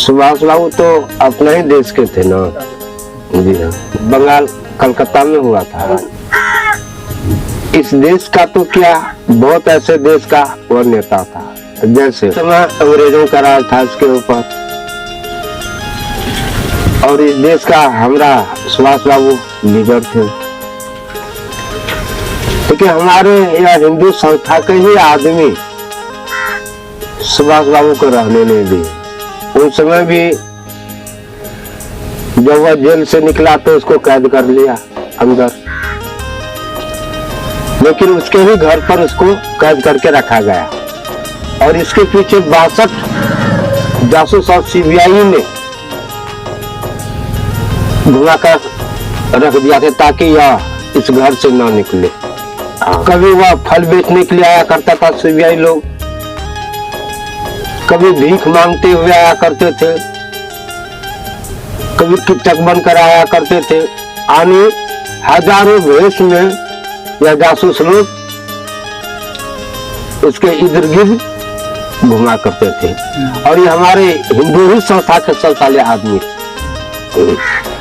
सुभाष बाबू तो अपने ही देश के थे ना। जी हाँ, बंगाल कलकत्ता में हुआ था। इस देश का तो क्या, बहुत ऐसे देश का वो नेता था। जैसे समय अंग्रेजों का राज था इसके ऊपर, और इस देश का हमारा सुभाष बाबू लीडर थे। क्योंकि हमारे यह हिंदू संस्था के ही आदमी सुभाष बाबू को रहने नहीं दिए। उस समय भी जब वह जेल से निकला तो उसको कैद कर लिया अंदर, लेकिन उसके ही घर पर उसको कैद करके रखा गया। और इसके पीछे 62 जासूस और सीबीआई ने घुमा कर रख दिया था ताकि यह इस घर से ना निकले। कभी वह फल बेचने के लिए आया करता था सीबीआई लोग, कभी भीख मांगते हुए आया करते थे, कभी कीचक बनकर आया करते थे। आने हजारों भेष में यह जासूस लोग उसके इर्द गिर्द घुमा करते थे। और ये हमारे हिंदू ही संस्था के सब साले आदमी थे।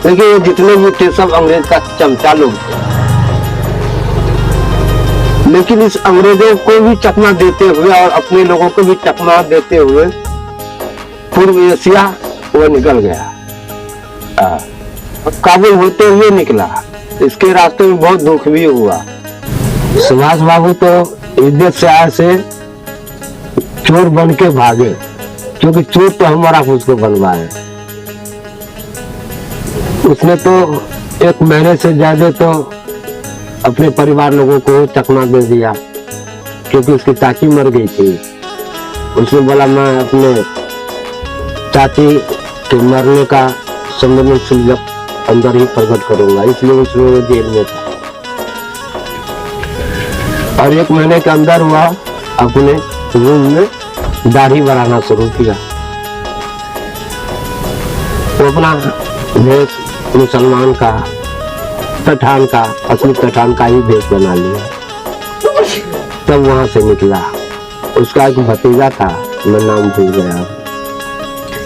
लेकिन ये जितने भी थे सब अंग्रेज का चमचा लोग थे। लेकिन इस अंग्रेजों को भी चकमा देते हुए और अपने लोगों को भी चकमा देते हुए पूर्व एशिया वो निकल गया। काबुल होते हुए निकला। इसके रास्ते में बहुत दुख भी हुआ। सुभाष बाबू तो इस देश से आए से चोर बन के भागे, क्योंकि चोर तो हमारा उसको बनवाए। उसने तो 1 महीने से ज्यादा तो अपने परिवार लोगों को चकमा दे दिया, क्योंकि उसकी चाची मर गई थी। उसने बोला मैं अपने चाची के मरने का संवेदनशील जब अंदर ही प्रकट करूंगा, इसलिए उसमें जेल में था। और 1 महीने के अंदर वह अपने रूम में दाढ़ी बनाना शुरू किया। तो अपना भेष मुसलमान का, पठान का, असली पठान का ही भेष बना लिया। तब वहां से निकला। उसका एक भतीजा था, मैं नाम भूल गया,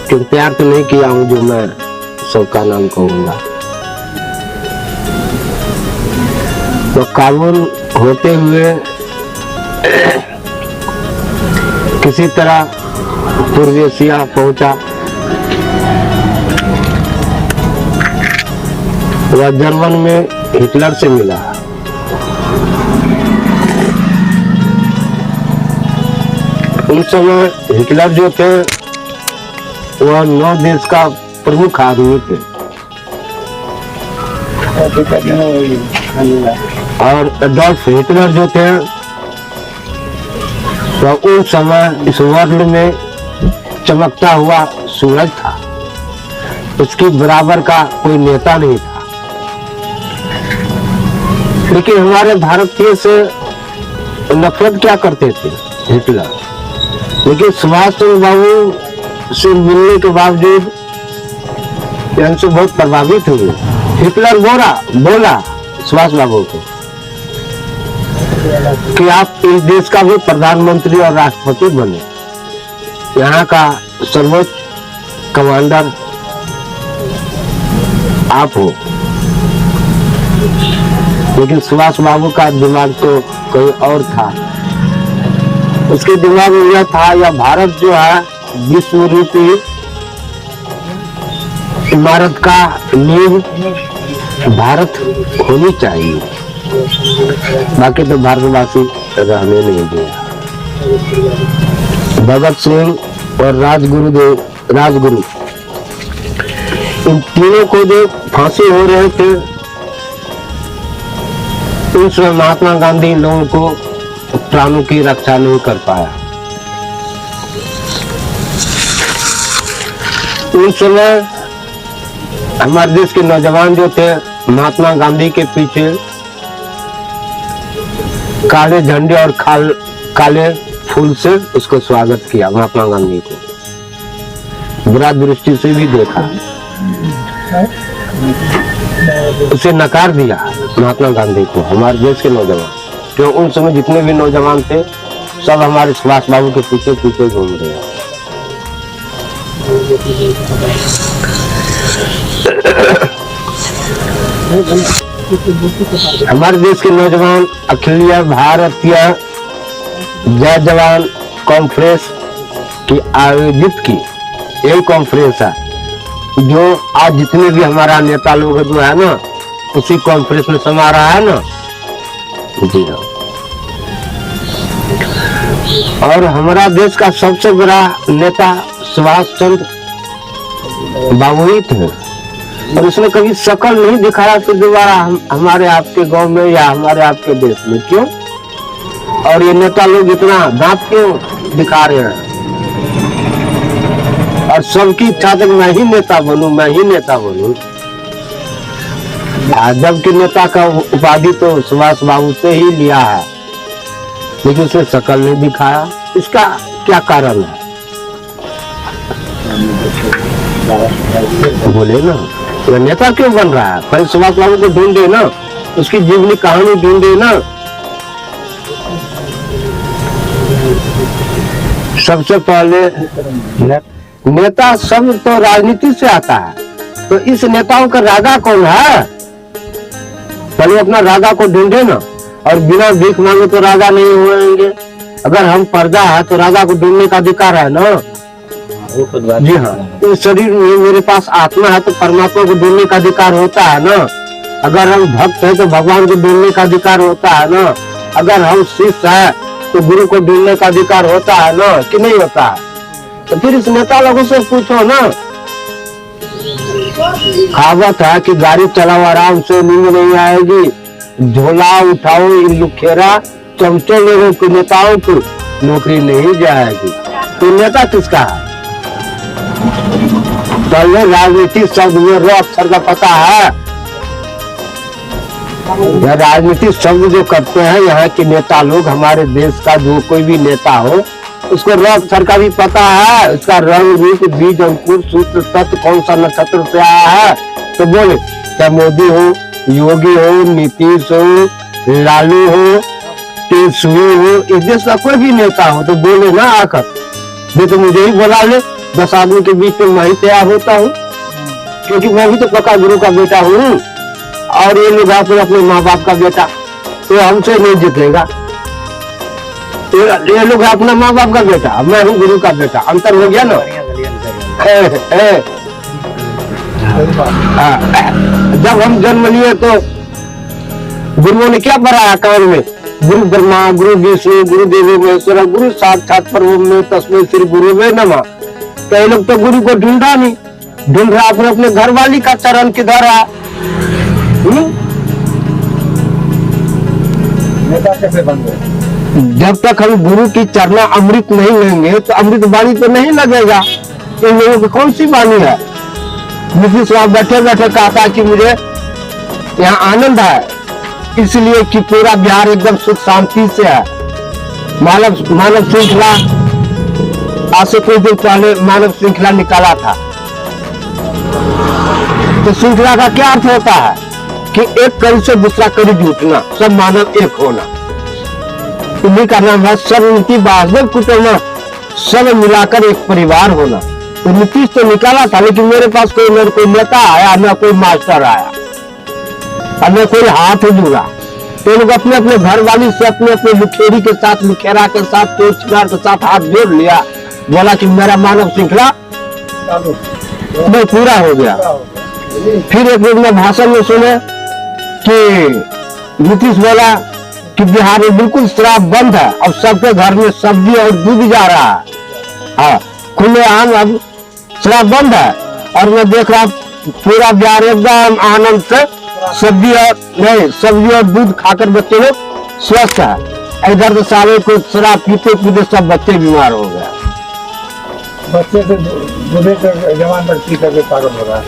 क्योंकि प्यार तो नहीं किया हूं जो मैं सबका नाम कहूंगा। तो काबुल होते हुए किसी तरह पूर्व एशिया पहुंचा। वह जर्मन में हिटलर से मिला। उस समय हिटलर जो थे वह 9 देश का प्रमुख आदमी थे। और एडोल्फ हिटलर जो थे तो उस समय इस वर्ल्ड में चमकता हुआ सूरज था। उसके बराबर का कोई नेता नहीं था। लेकिन हमारे भारतीय से नफरत क्या करते थे हिटलर, लेकिन सुभाष चंद्र बाबू से मिलने के बावजूद इनसे बहुत प्रभावित हुए। हिटलर बोला सुभाष बाबू को कि आप इस देश का भी प्रधानमंत्री और राष्ट्रपति बने, यहाँ का सर्वोच्च कमांडर आप हो। लेकिन सुभाष बाबू का दिमाग तो कहीं और था। उसके दिमाग में यह था, यह भारत जो है विश्व रूपी इमारत का नींव भारत होनी चाहिए, बाकी तो भारतवासी रहने नहीं दिया। भगत सिंह और राजगुरु इन तीनों को जो फांसी हो रहे थे, उस समय महात्मा गांधी इन लोगों को प्राणों की रक्षा नहीं कर पाया। उस समय हमारे देश के नौजवान जो थे महात्मा गांधी के पीछे काले झंडे और काले फूल से उसको स्वागत किया। महात्मा गांधी को बुरा दृष्टि से भी देखा, उसे नकार दिया महात्मा गांधी को हमारे देश के नौजवान। जो उन समय जितने भी नौजवान थे सब हमारे सुभाष बाबू के पीछे पीछे घूम रहे हैं। हमारे देश के नौजवान अखिल भारतीय जय जवान कॉन्फ्रेंस की आयोजित की यही कॉन्फ्रेंस है जो आज जितने भी हमारा नेता लोग जो है ना उसी कॉन्फ्रेंस में समा रहा है ना। जी हाँ, और हमारा देश का सबसे बड़ा नेता सुभाष चंद्र बाबू ही थे और उसने कभी शकल नहीं दिखाया तो दोबारा हमारे आपके गांव में या हमारे आपके देश में क्यों? और ये नेता लोग इतना दांत क्यों दिखा रहे हैं और सबकी इच्छा तक मैं ही नेता बनूं, मैं ही नेता बनूं। जबकि नेता का उपाधि तो सुभाष बाबू से ही लिया है लेकिन उसने शकल नहीं दिखाया, इसका क्या कारण है? बोले ना, तो नेता क्यों बन रहा है? पहले सुभाष बाबू को ढूंढे ना, उसकी जीवनी कहानी ढूंढे ना। सबसे पहले नेता शब्द तो राजनीति से आता है, तो इस नेताओं का राजा कौन है? पहले अपना राजा को ढूंढे ना, और बिना भीख मांगे तो राजा नहीं होंगे। अगर हम प्रजा है तो राजा को ढूंढने का अधिकार है ना। जी हाँ, तो शरीर में मेरे पास आत्मा है तो परमात्मा को ढूंढने का अधिकार होता है ना। अगर हम भक्त है तो भगवान को ढूंढने का अधिकार होता है ना। अगर हम शिष्य है तो गुरु को ढूंढने का अधिकार होता है ना, कि नहीं होता है? तो फिर इस नेता लोगों से पूछो ना। कहावत है कि गाड़ी चलाओ आराम से, नींद नहीं आएगी, झोला उठाओ लुखेरा, चमचों लोगों के नेताओं को नौकरी नहीं जाएगी। तो नेता किसका है? पहले राजनीति शब्द में रो अक्षर का पता है। यह राजनीति शब्द जो करते हैं यहाँ के नेता लोग, हमारे देश का जो कोई भी नेता हो उसको रो अक्षर का भी पता है। उसका रंग रूप बीज अंकुर सूत्र तत्व कौन सा नक्षत्र से आया है। तो बोले चाहे मोदी हो, योगी हो, नीतीश हो, लालू हो, तेजस्वी हो, इस देश का कोई भी नेता हो तो बोले ना आकर, ये तो मुझे ही बुला ले, 10 आदमी के बीच में मैं ही तैयार होता हूँ, क्योंकि मैं भी तो पक्का गुरु का बेटा हूँ। और ये लोग अपने माँ बाप का बेटा, तो हमसे नहीं जीतेगा। ये लोग अपना माँ बाप का बेटा, मैं हूँ गुरु का बेटा, अंतर हो गया ना। जब हम जन्म लिए तो गुरुओं ने क्या पढ़ाया कान में? गुरु ब्रह्मा, गुरु विष्णु, गुरु देवो महेश्वर, गुरु साक्षात परब्रह्म तस्मै श्री गुरुवे नमः। तो ये लोग तो गुरु को ढूंढा नहीं, ढूंढ रहा अपने घर वाली का चरण किधर है। नेता कैसे बन गए? जब तक हम गुरु की चरना अमृत नहीं लेंगे तो अमृत वाणी तो नहीं लगेगा। इन लोगों की कौन सी वाणी है? नीतीश वहां बैठे बैठे कहता कि मुझे यहाँ आनंद है, इसलिए कि पूरा बिहार एकदम सुख शांति से है। मानव श्रृंखला आज से कुछ दिन पहले मानव श्रृंखला निकाला था। तो श्रृंखला का क्या अर्थ होता है कि एक कड़ी से दूसरा कड़ी जुटना, सब मानव एक होना। इन्हीं का नाम है सर्वनीति वासुदेव कुटुंब, सब मिलाकर एक परिवार होना। तो नीतीश तो निकाला था, लेकिन मेरे पास कोई नेता आया, न कोई मास्टर आया और न कोई हाथ जुड़ा। तो लोग अपने अपने घर वाली से अपने लुखेरी के साथ, लुखेरा के साथ, चोर चिनार के साथ हाथ जोड़ लिया, बोला कि मेरा मानव श्रृंखला पूरा हो गया। फिर एक लोग ने भाषण में सुने कि नीतीश बोला कि बिहार में बिल्कुल शराब बंद है, अब सबके घर में सब्जी और दूध जा रहा है। हाँ, खुले आम अब शराब बंद है और मैं देख रहा पूरा बिहार एकदम आनंद से सब्जी और दूध खाकर बच्चे लोग स्वस्थ है। इधर तो सारे को शराब पीते पीते सब बच्चे बीमार हो गए। बच्चे से जवान तक पी करके पागल हो रहा है।